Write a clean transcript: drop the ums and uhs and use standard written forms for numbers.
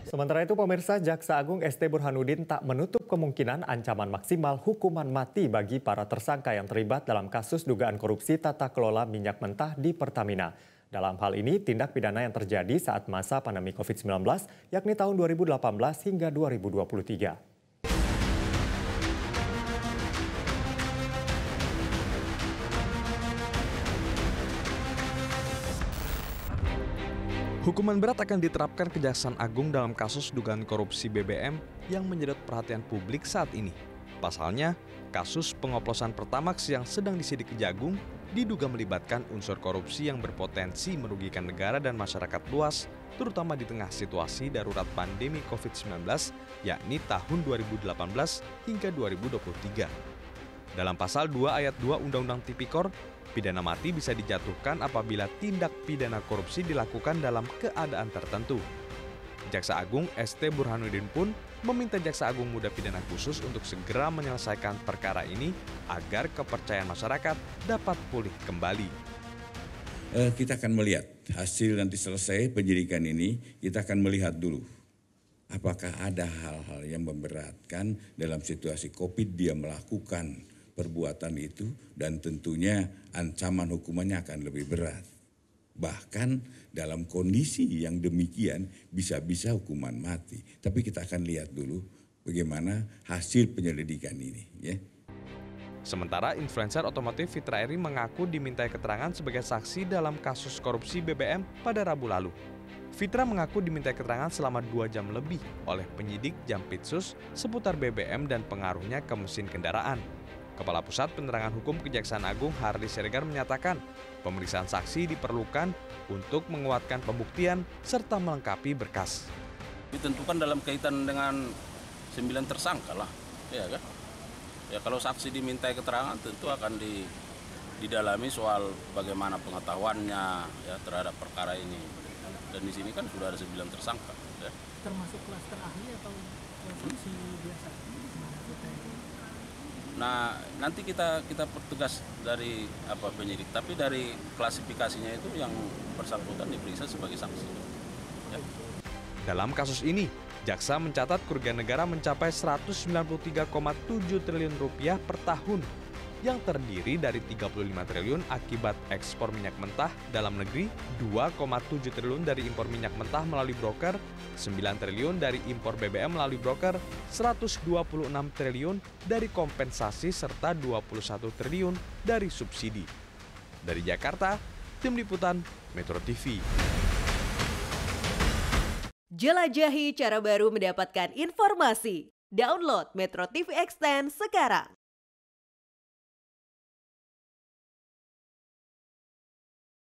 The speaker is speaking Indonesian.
Sementara itu pemirsa, Jaksa Agung ST Burhanuddin tak menutup kemungkinan ancaman maksimal hukuman mati bagi para tersangka yang terlibat dalam kasus dugaan korupsi tata kelola minyak mentah di Pertamina. Dalam hal ini, tindak pidana yang terjadi saat masa pandemi COVID-19, yakni tahun 2018 hingga 2023. Hukuman berat akan diterapkan Kejaksaan Agung dalam kasus dugaan korupsi BBM yang menyedot perhatian publik saat ini. Pasalnya, kasus pengoplosan Pertamax yang sedang disidik Kejagung diduga melibatkan unsur korupsi yang berpotensi merugikan negara dan masyarakat luas, terutama di tengah situasi darurat pandemi COVID-19, yakni tahun 2018 hingga 2023. Dalam pasal 2 ayat 2 Undang-Undang Tipikor, pidana mati bisa dijatuhkan apabila tindak pidana korupsi dilakukan dalam keadaan tertentu. Jaksa Agung ST Burhanuddin pun meminta Jaksa Agung Muda Pidana Khusus untuk segera menyelesaikan perkara ini agar kepercayaan masyarakat dapat pulih kembali. Kita akan melihat hasil nanti selesai penyidikan ini, kita akan melihat dulu apakah ada hal-hal yang memberatkan dalam situasi COVID dia melakukan perbuatan itu, dan tentunya ancaman hukumannya akan lebih berat. Bahkan dalam kondisi yang demikian bisa-bisa hukuman mati. Tapi kita akan lihat dulu bagaimana hasil penyelidikan ini. Ya. Sementara influencer otomotif Fitra Eri mengaku dimintai keterangan sebagai saksi dalam kasus korupsi BBM pada Rabu lalu. Fitra mengaku dimintai keterangan selama 2 jam lebih oleh penyidik Jampitsus seputar BBM dan pengaruhnya ke mesin kendaraan. Kepala Pusat Penerangan Hukum Kejaksaan Agung Hardy Siregar menyatakan pemeriksaan saksi diperlukan untuk menguatkan pembuktian serta melengkapi berkas. Ditentukan dalam kaitan dengan 9 tersangka lah, ya kan? Ya kalau saksi dimintai keterangan tentu akan didalami soal bagaimana pengetahuannya ya terhadap perkara ini. Dan di sini kan sudah ada 9 tersangka. Ya. Termasuk klaster ahli atau saksi biasa? Nah, nanti kita pertugas dari penyidik, tapi dari klasifikasinya itu yang bersangkutan diperiksa sebagai saksi. Ya. Dalam kasus ini, jaksa mencatat kerugian negara mencapai 193,7 triliun rupiah per tahun, yang terdiri dari 35 triliun akibat ekspor minyak mentah dalam negeri, 2,7 triliun dari impor minyak mentah melalui broker, 9 triliun dari impor BBM melalui broker, 126 triliun dari kompensasi serta 21 triliun dari subsidi. Dari Jakarta, Tim Liputan Metro TV. Jelajahi cara baru mendapatkan informasi. Download Metro TV Extend sekarang.